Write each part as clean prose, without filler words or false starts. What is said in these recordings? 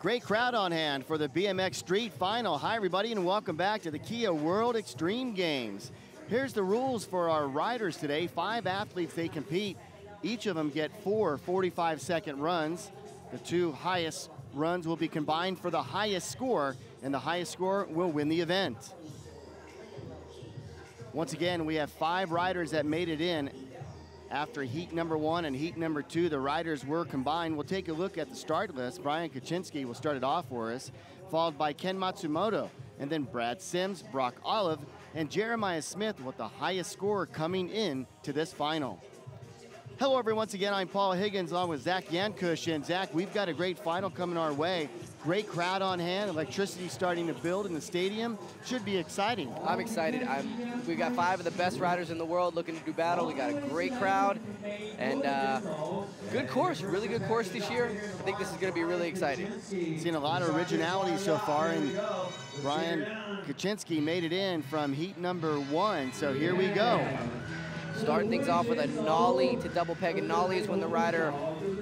Great crowd on hand for the BMX Street Final. Hi everybody and welcome back to the Kia World Extreme Games. Here's the rules for our riders today. 5 athletes, they compete. Each of them get 4 45-second runs. The 2 highest runs will be combined for the highest score, and the highest score will win the event. Once again, we have 5 riders that made it in. After heat number 1 and heat number 2, the riders were combined. We'll take a look at the start list. Brian Kaczynski will start it off for us, followed by Ken Matsumoto, and then Brad Sims, Brock Olive, and Jeremiah Smith with the highest score coming in to this final. Hello everyone, once again, I'm Paul Higgins along with Zach Yankush. And Zach, we've got a great final coming our way. Great crowd on hand, electricity starting to build in the stadium. Should be exciting. I'm excited. We've got 5 of the best riders in the world looking to do battle. We got a great crowd and good course, really good course this year. I think this is going to be really exciting. Seen a lot of originality so far, and Brian Kaczynski made it in from heat number 1, so here we go. Starting things off with a nollie to double peg. And nollie is when the rider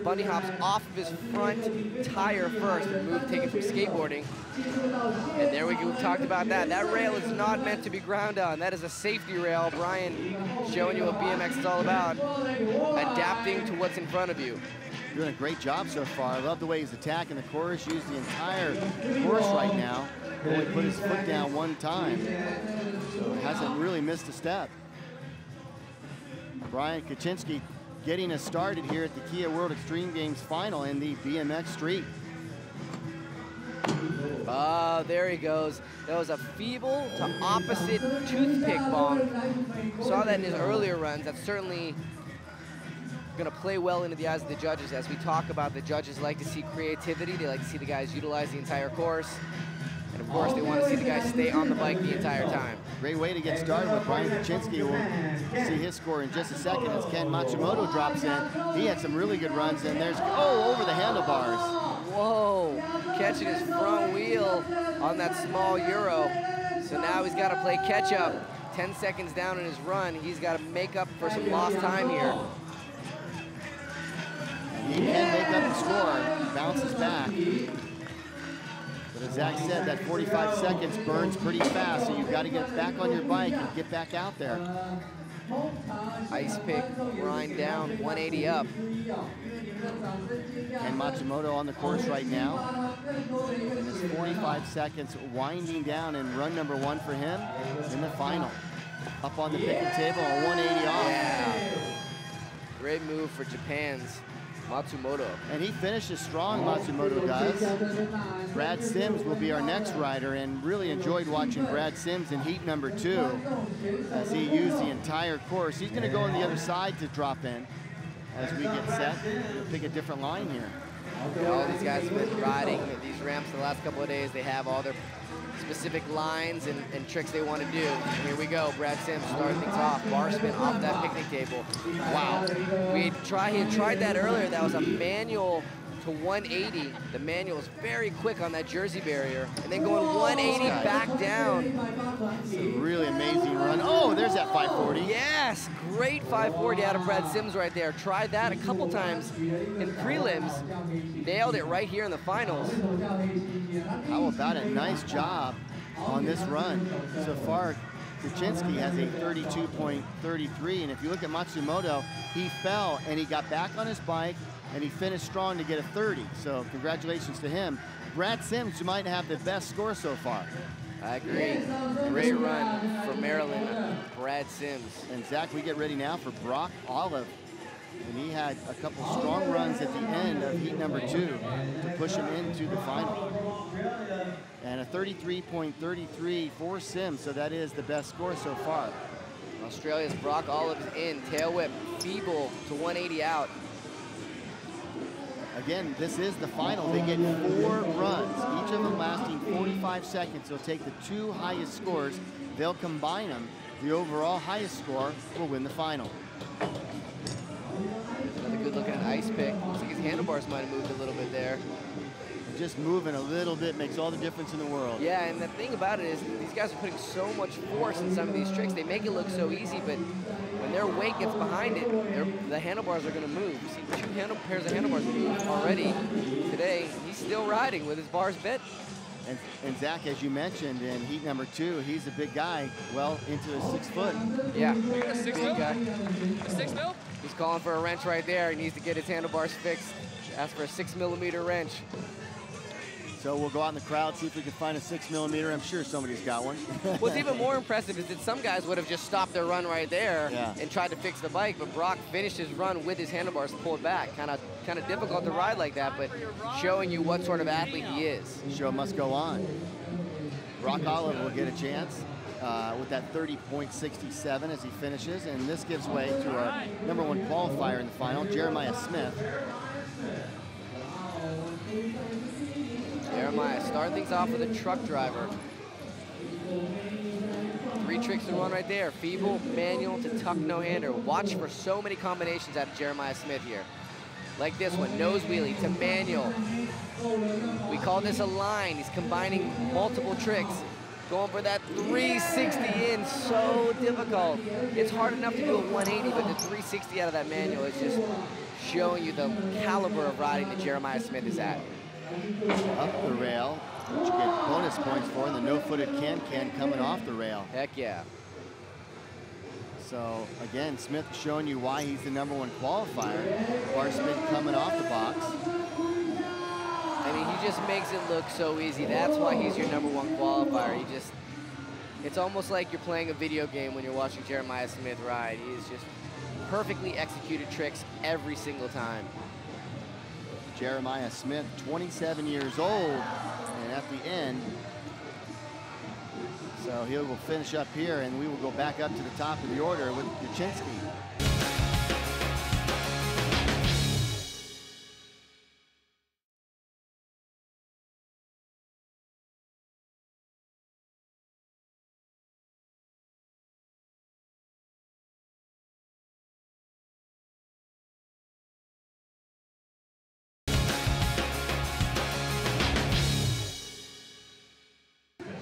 bunny hops off of his front tire first and move taken from skateboarding. And there we go, we talked about that. That rail is not meant to be ground on. That is a safety rail. Brian showing you what BMX is all about. Adapting to what's in front of you. Doing a great job so far. I love the way he's attacking the course, used the entire course right now. Only put his foot down 1 time. So hasn't really missed a step. Brian Kaczynski getting us started here at the Kia World Extreme Games Final in the BMX Street. There he goes. That was a feeble to opposite toothpick bonk. Saw that in his earlier runs. That's certainly going to play well into the eyes of the judges. As we talk about, the judges like to see creativity. They like to see the guys utilize the entire course. And of course, they want to see the guys stay on the bike the entire time. Great way to get started with Brian Kaczynski. We'll see his score in just a second as Ken Matsumoto drops in. He had some really good runs, and there's, over the handlebars. Whoa, catching his front wheel on that small Euro. So now he's got to play catch up. 10 seconds down in his run. He's got to make up for some lost time here. He can make up the score, bounces back. But as Zach said, that 45 seconds burns pretty fast, so you've got to get back on your bike and get back out there. Ice pick, grind down, 180 up. And Matsumoto on the course right now. And it's 45 seconds winding down in run number 1 for him in the final. Up on the picnic table, a 180 off. Yeah. Great move for Japan's Matsumoto. And he finishes strong, Matsumoto does. Brad Sims will be our next rider, and really enjoyed watching Brad Sims in heat number 2 as he used the entire course. He's going to go on the other side to drop in as we get set. We'll pick a different line here. All these guys have been riding these ramps the last couple of days. They have all their specific lines and tricks they want to do. Here we go, Brad Sims starting things off. Bar spin off that picnic table. Wow. He had tried that earlier. That was a manual to 180. The manual is very quick on that Jersey barrier. And then going 180 back down. It's a really amazing run. Oh, there's that 540. Yes, great 540 out of Brad Sims right there. Tried that a couple times in prelims. Nailed it right here in the finals. How about a nice job on this run? So far, Kaczynski has a 32.33, and if you look at Matsumoto, he fell and he got back on his bike and he finished strong to get a 30. So congratulations to him. Brad Sims, who might have the best score so far. I agree. Great run for Maryland, Brad Sims. And Zach, we get ready now for Brock Olive. And he had a couple strong runs at the end of heat number 2 to push him into the final. And a 33.33 for Sims, so that is the best score so far. Australia's Brock Olive's in, tail whip, feeble to 180 out. Again, this is the final. They get 4 runs, each of them lasting 45 seconds. They'll take the 2 highest scores, they'll combine them. The overall highest score will win the final. Another good look at an ice pick. Looks like his handlebars might have moved a little bit there. Just moving a little bit makes all the difference in the world. Yeah, and the thing about it is these guys are putting so much force in some of these tricks. They make it look so easy, but when their weight gets behind it, the handlebars are going to move. You see 2 pairs of handlebars already today. He's still riding with his bars bent. And Zach, as you mentioned, in heat number 2, he's a big guy, well into his 6 foot. Yeah, A 6 big mil? guy. A 6 mil? He's calling for a wrench right there. He needs to get his handlebars fixed. Ask for a 6mm wrench. So we'll go out in the crowd, see if we can find a 6mm. I'm sure somebody's got one. What's even more impressive is that some guys would have just stopped their run right there and tried to fix the bike, but Brock finished his run with his handlebars pulled back. Kind of difficult to ride like that, but showing you what sort of athlete he is. Show must go on. Brock Olive will get a chance with that 30.67 as he finishes, and this gives way to our #1 qualifier in the final, Jeremiah Smith. Jeremiah starting things off with a truck driver. 3 tricks in one right there. Feeble, manual to tuck no-hander. Watch for so many combinations out of Jeremiah Smith here. Like this one, nose wheelie to manual. We call this a line. He's combining multiple tricks. Going for that 360 in, so difficult. It's hard enough to do a 180, but the 360 out of that manual is just showing you the caliber of riding that Jeremiah Smith is at. Up the rail, which you get bonus points for, and the no-footed can coming off the rail. Heck yeah. So again, Smith showing you why he's the #1 qualifier. Bar spin coming off the box. I mean, he just makes it look so easy. That's why he's your #1 qualifier. It's almost like you're playing a video game when you're watching Jeremiah Smith ride. He's just perfectly executed tricks every single time. Jeremiah Smith, 27 years old, and at the end, so he will finish up here, and we will go back up to the top of the order with Kuczynski.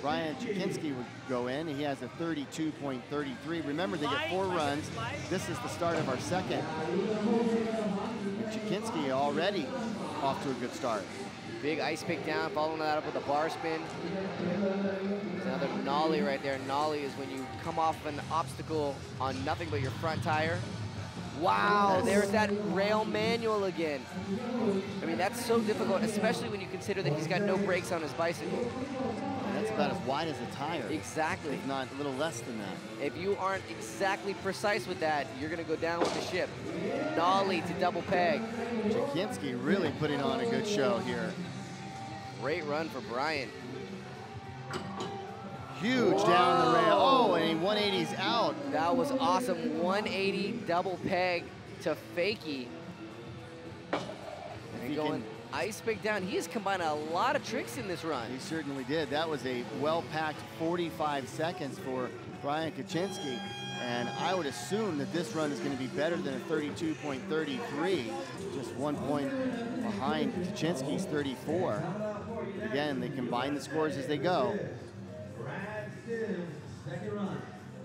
Brian Kuczynski would go in. He has a 32.33. Remember, they get 4 runs. This is the start of our second. And Kuczynski already off to a good start. Big ice pick down, following that up with a bar spin. There's another nollie right there. Nollie is when you come off an obstacle on nothing but your front tire. Wow, there's that rail manual again. I mean, that's so difficult, especially when you consider that he's got no brakes on his bicycle. And that's about as wide as a tire. Exactly. If not a little less than that. If you aren't exactly precise with that, you're going to go down with the ship. Nollie to double peg. Kuczynski really putting on a good show here. Great run for Brian. Huge down the rail. Oh, and 180's out. That was awesome. 180 double peg to fakie. And going ice pick down. He has combined a lot of tricks in this run. He certainly did. That was a well-packed 45 seconds for Brian Kuczynski. And I would assume that this run is going to be better than a 32.33. Just 1 point behind Kuczynski's 34. But again, they combine the scores as they go.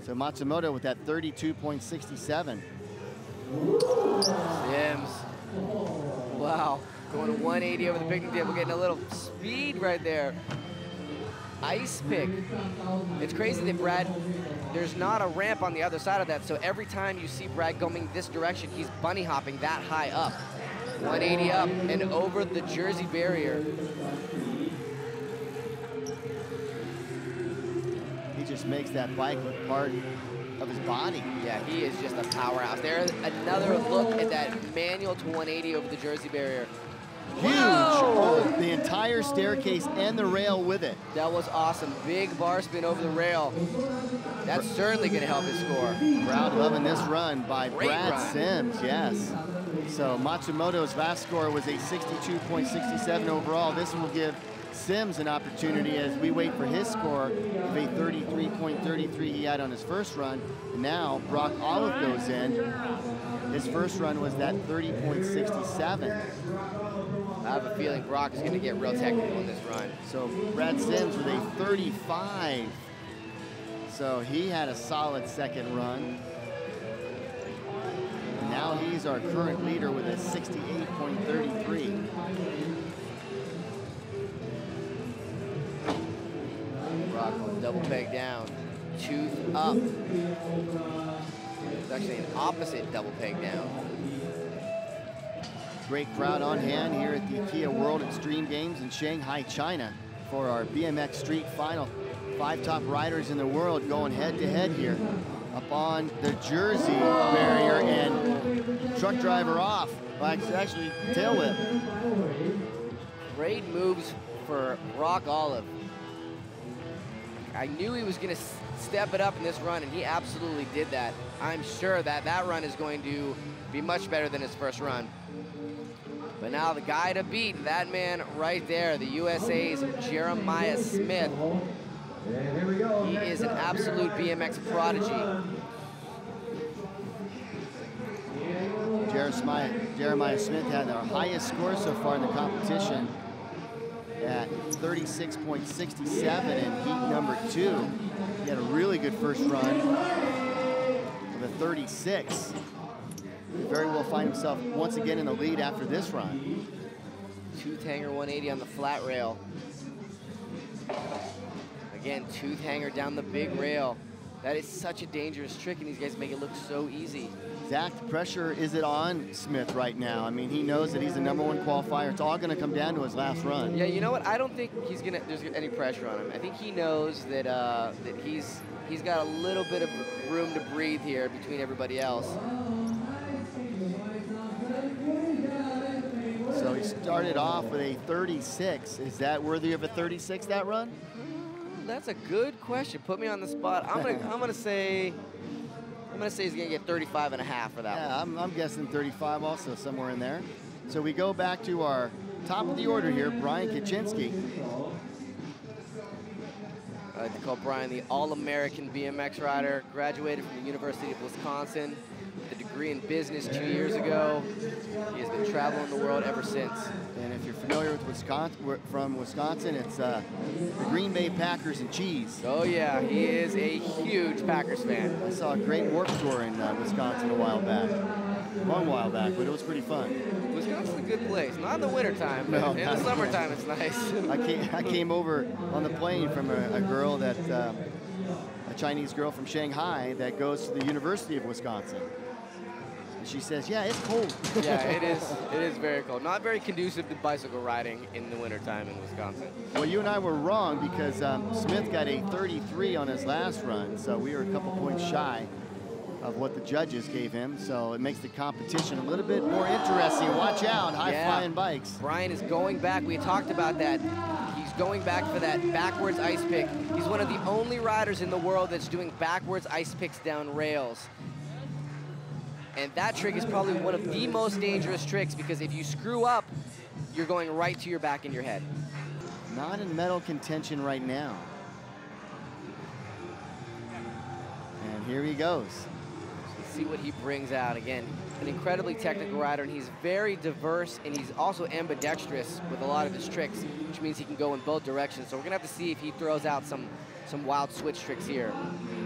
So Matsumoto with that 32.67. Sims. Wow. Going to 180 over the picnic table, getting a little speed right there. Ice pick. It's crazy that Brad, there's not a ramp on the other side of that, so every time you see Brad going this direction, he's bunny hopping that high up. 180 up and over the Jersey barrier. He just makes that bike look part of his body. Yeah, he is just a powerhouse. There's another look at that manual to 180 over the Jersey barrier. Huge. Oh, the entire staircase and the rail with it. That was awesome. Big bar spin over the rail. That's certainly going to help his score. Crowd loving this run by Great Brad run. Sims, yes. So Matsumoto's last score was a 62.67 overall. This will give Sims an opportunity as we wait for his score of a 33.33 he had on his first run. And now Brock Olive goes in. His first run was that 30.67. I have a feeling Brock is going to get real technical in this run. So Brad Sims with a 35. So he had a solid second run. And now he's our current leader with a 68.33. Brock double peg down, tooth up. It's actually an opposite double peg down. Great crowd on hand here at the Kia World Extreme Games in Shanghai, China for our BMX Street final. 5 top riders in the world going head to head here up on the Jersey barrier, and truck driver off. Actually, tail whip. Great moves for Brock Olive. I knew he was going to step it up in this run, and he absolutely did that. I'm sure that that run is going to be much better than his first run. But now the guy to beat, that man right there, the USA's Jeremiah Smith. He is an absolute BMX prodigy. Jeremiah Smith had our highest score so far in the competition at 36.67 in heat number 2. He had a really good first run with a 36. He very well find himself once again in the lead after this run. Tooth hanger 180 on the flat rail. Again, tooth hanger down the big rail. That is such a dangerous trick, and these guys make it look so easy. Zach, the pressure, is it on Smith right now? I mean, he knows that he's the #1 qualifier. It's all going to come down to his last run. Yeah, you know what? I don't think there's any pressure on him. I think he knows that that he's got a little bit of room to breathe here between everybody else. So he started off with a 36. Is that worthy of a 36, that run? That's a good question. Put me on the spot. I'm gonna say he's gonna get 35.5 for that one. Yeah, I'm guessing 35 also, somewhere in there. So we go back to our top of the order here, Brian Kaczynski. I like to call Brian the All-American BMX rider. Graduated from the University of Wisconsin with a degree in business 2 years ago. He has been traveling the world ever since. And if you're familiar with Wisconsin, from Wisconsin, it's the Green Bay Packers and cheese. Oh yeah, he is a huge Packers fan. I saw a great Warped Tour in Wisconsin a while back. Long while back, but it was pretty fun. Wisconsin's a good place. Not in the wintertime, but in the summertime it's nice. I came over on the plane from a girl that, a Chinese girl from Shanghai that goes to the University of Wisconsin. And she says, yeah, it's cold. Yeah, it is very cold. Not very conducive to bicycle riding in the wintertime in Wisconsin. Well, you and I were wrong because Smith got a 33 on his last run, so we were a couple points shy of what the judges gave him, so it makes the competition a little bit more interesting. Watch out, high-flying bikes. Brian is going back. We talked about that. He's going back for that backwards ice pick. He's one of the only riders in the world that's doing backwards ice picks down rails. And that trick is probably one of the most dangerous tricks because if you screw up, you're going right to your back and your head. Not in medal contention right now. And here he goes. See what he brings out. Again, an incredibly technical rider, and he's very diverse, and he's also ambidextrous with a lot of his tricks, which means he can go in both directions. So we're gonna have to see if he throws out some wild switch tricks here.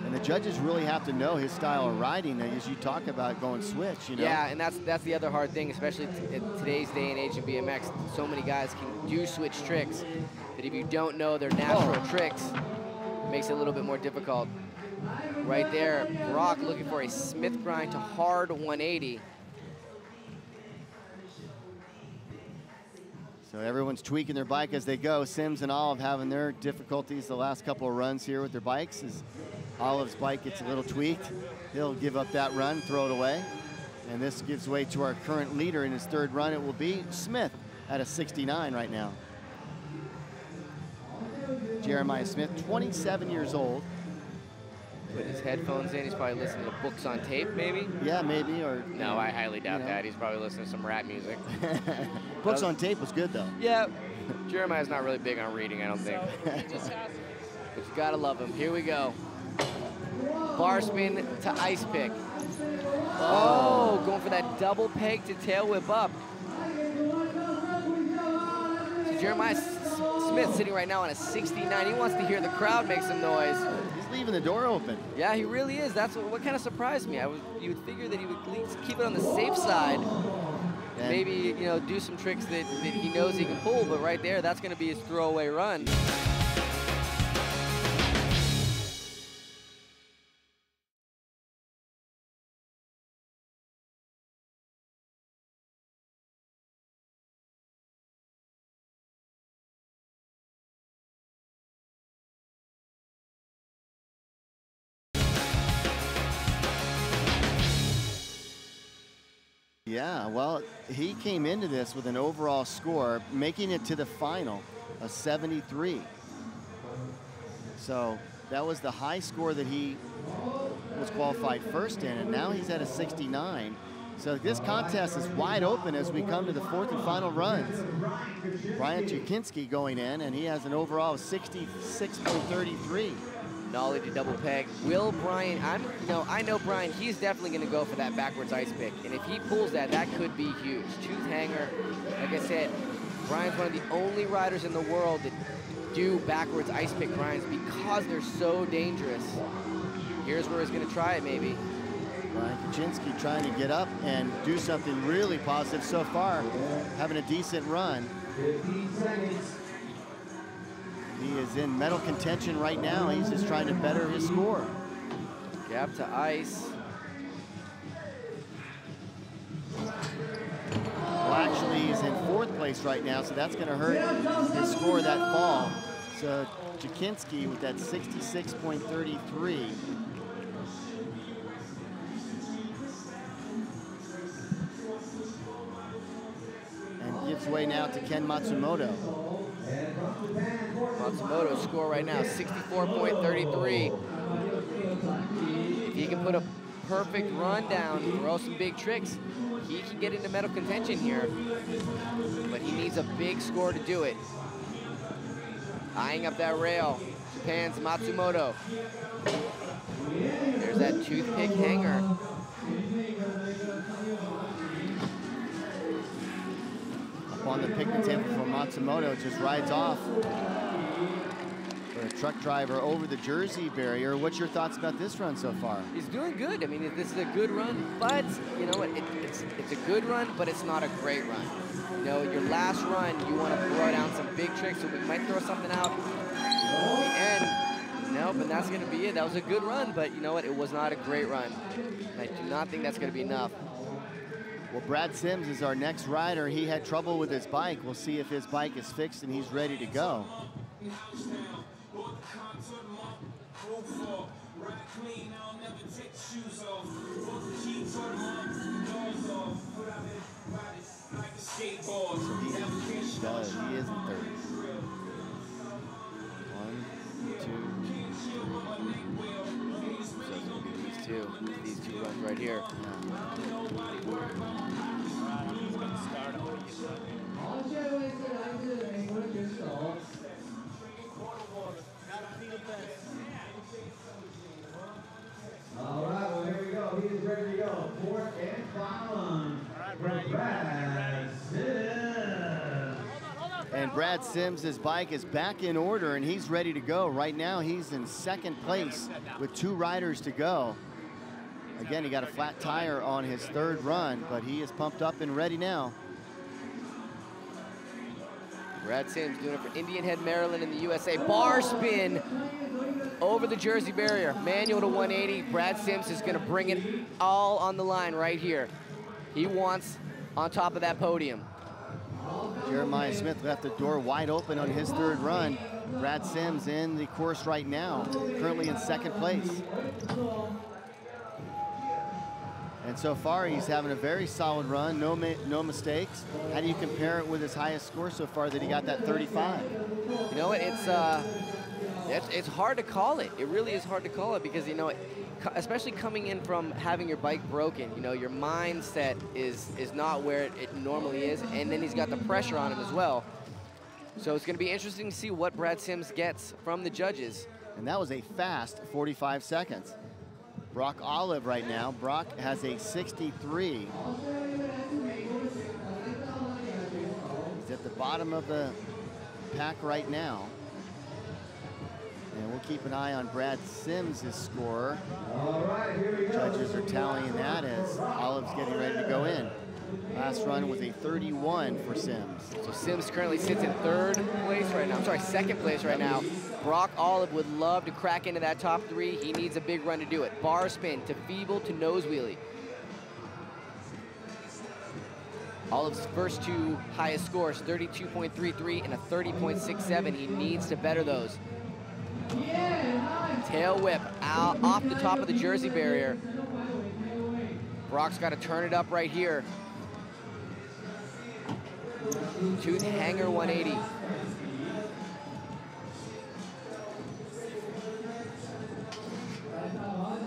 And the judges really have to know his style of riding as you talk about going switch, you know? Yeah, and that's the other hard thing, especially in today's day and age in BMX. So many guys can do switch tricks that if you don't know their natural tricks, it makes it a little bit more difficult. Right there, Brock looking for a Smith grind to hard 180. So everyone's tweaking their bike as they go. Sims and Olive having their difficulties the last couple of runs here with their bikes. As Olive's bike gets a little tweaked, he'll give up that run, throw it away. And this gives way to our current leader in his third run. It will be Smith at a 69 right now. Jeremiah Smith, 27 years old. Put his headphones in, he's probably listening to books on tape, maybe? Yeah, maybe, or... No, I highly doubt that. He's probably listening to some rap music. Books on tape was good, though. Yeah, Jeremiah's not really big on reading, I don't think. But you gotta love him. Here we go. Bar spin to ice pick. Oh, going for that double peg to tail whip up. Jeremiah Smith sitting right now on a 69. He wants to hear the crowd make some noise. He's leaving the door open. Yeah, he really is. That's what kind of surprised me. You would figure that he would at least keep it on the safe side. And maybe, you know, do some tricks that he knows he can pull, but right there, that's going to be his throwaway run. Yeah, well, he came into this with an overall score, making it to the final, a 73. So that was the high score that he was qualified first in, and now he's at a 69. So this contest is wide open as we come to the fourth and final runs. Brian Chukinski going in, and he has an overall of 66.33. Nollie to double peg. Will Brian, I know Brian, he's definitely going to go for that backwards ice pick. And if he pulls that, that could be huge. Tooth hanger, like I said, Brian's one of the only riders in the world that do backwards ice pick grinds because they're so dangerous. Here's where he's going to try it, maybe. Brian Kaczynski trying to get up and do something really positive so far, having a decent run. 15 seconds. He is in medal contention right now. He's just trying to better his score. Gap to ice. Well, actually, he's in fourth place right now, so that's going to hurt his score that fall. So Chukinski with that 66.33. And gives way now to Ken Matsumoto. Matsumoto's score right now, 64.33. If he can put a perfect run down, throw some big tricks, he can get into medal contention here. But he needs a big score to do it. Eyeing up that rail, Japan's Matsumoto. There's that toothpick hanger. On the picnic table for Matsumoto, just rides off for a truck driver over the Jersey barrier. What's your thoughts about this run so far? He's doing good. I mean, this is a good run, but you know what? It's a good run, but it's not a great run. You know, your last run, you want to throw down some big tricks, so we might throw something out at the end. Nope, and that's going to be it. That was a good run, but you know what? It was not a great run. I do not think that's going to be enough. Well, Brad Sims is our next rider. He had trouble with his bike. We'll see if his bike is fixed and he's ready to go. So he is in third. 1, 2, 3. So it's going to be these two runs right here. All right, well, here we go. He is ready to go. Fourth and final run. Brad Sims. And Brad Sims' bike is back in order, and he's ready to go. Right now, he's in second place with 2 riders to go. Again, he got a flat tire on his third run, but he is pumped up and ready now. Brad Sims doing it for Indian Head, Maryland in the USA. Bar spin over the Jersey barrier. Manual to 180. Brad Sims is going to bring it all on the line right here. He wants on top of that podium. Jeremiah Smith left the door wide open on his third run. Brad Sims in the course right now, currently in second place. And so far, he's having a very solid run, no mistakes. How do you compare it with his highest score so far that he got that 35? You know what, it's hard to call it. It really is hard to call it because, you know, especially coming in from having your bike broken, you know, your mindset is not where it normally is, and then he's got the pressure on him as well. So it's going to be interesting to see what Brad Sims gets from the judges. And that was a fast 45 seconds. Brock Olive right now. Brock has a 63. He's at the bottom of the pack right now. And we'll keep an eye on Brad Sims' score. All right, here we go. Judges are tallying that as Olive's getting ready to go in. Last run was a 31 for Sims. So Sims currently sits in third place right now. I'm sorry, second place right now. Brock Olive would love to crack into that top 3. He needs a big run to do it. Bar spin to feeble to nose wheelie. Olive's first 2 highest scores, 32.33 and a 30.67. He needs to better those. Tail whip out off the top of the jersey barrier. Brock's got to turn it up right here. Tooth hanger 180.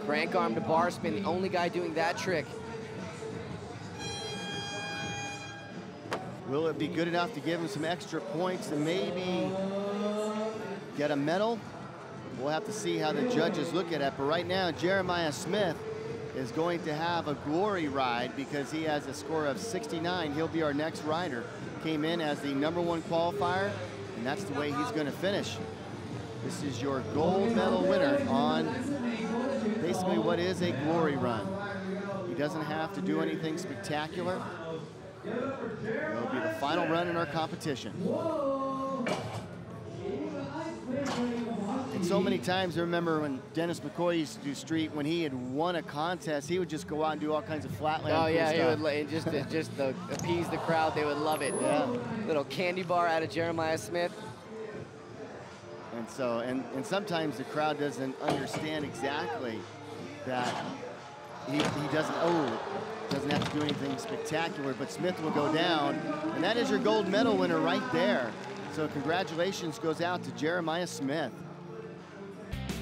Crank arm to bar spin, the only guy doing that trick. Will it be good enough to give him some extra points and maybe get a medal? We'll have to see how the judges look at it. But right now, Jeremiah Smith is going to have a glory ride because he has a score of 69. He'll be our next rider. Came in as the #1 qualifier, and that's the way he's going to finish. This is your gold medal winner on basically what is a glory run. He doesn't have to do anything spectacular. It'll be the final run in our competition. And so many times, I remember when Dennis McCoy used to do street, when he had won a contest, he would just go out and do all kinds of flatland. Oh yeah, stuff. he would just to appease the crowd. They would love it. Yeah. Little candy bar out of Jeremiah Smith. And so, and sometimes the crowd doesn't understand exactly that he doesn't have to do anything spectacular, but Smith will go down, and that is your gold medal winner right there. So congratulations goes out to Jeremiah Smith.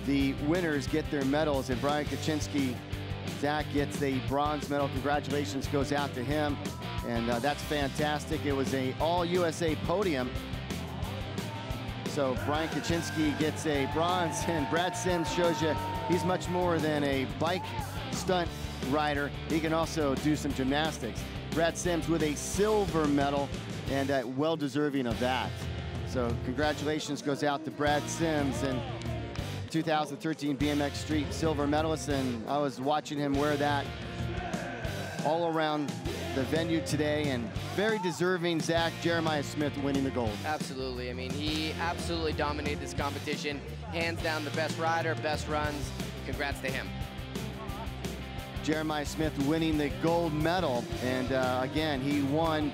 The winners get their medals, and Brian Kaczynski, Zach gets the bronze medal. Congratulations goes out to him, and that's fantastic. It was a all-USA podium. So Brian Kaczynski gets a bronze, and Brad Sims shows you he's much more than a bike stunt rider. He can also do some gymnastics. Brad Sims with a silver medal, and well deserving of that. So congratulations goes out to Brad Sims, and 2013 BMX Street silver medalist, and I was watching him wear that all around the venue today, and very deserving, Zach, Jeremiah Smith winning the gold. Absolutely. I mean, he absolutely dominated this competition. Hands down the best rider, best runs. Congrats to him. Jeremiah Smith winning the gold medal, and again, he won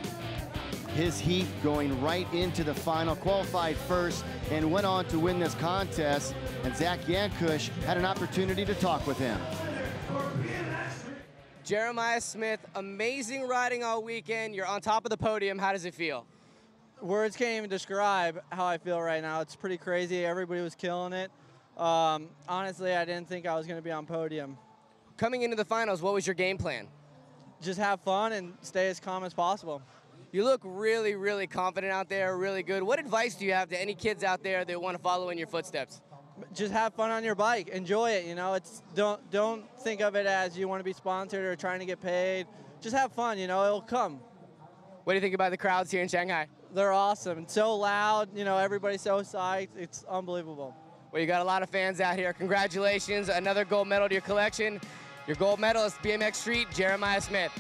his heat going right into the final, qualified first, and went on to win this contest, and Zach Yankush had an opportunity to talk with him. Jeremiah Smith, amazing riding all weekend. You're on top of the podium. How does it feel? Words can't even describe how I feel right now. It's pretty crazy. Everybody was killing it. Honestly, I didn't think I was going to be on podium. Coming into the finals, what was your game plan? Just have fun and stay as calm as possible. You look really, really confident out there, really good. What advice do you have to any kids out there that want to follow in your footsteps? Just have fun on your bike. Enjoy it, you know. Don't think of it as you want to be sponsored or trying to get paid. Just have fun, you know. It'll come. What do you think about the crowds here in Shanghai? They're awesome. It's so loud, you know, everybody's so psyched. It's unbelievable. Well, you got a lot of fans out here. Congratulations. Another gold medal to your collection. Your gold medalist, BMX Street, Jeremiah Smith.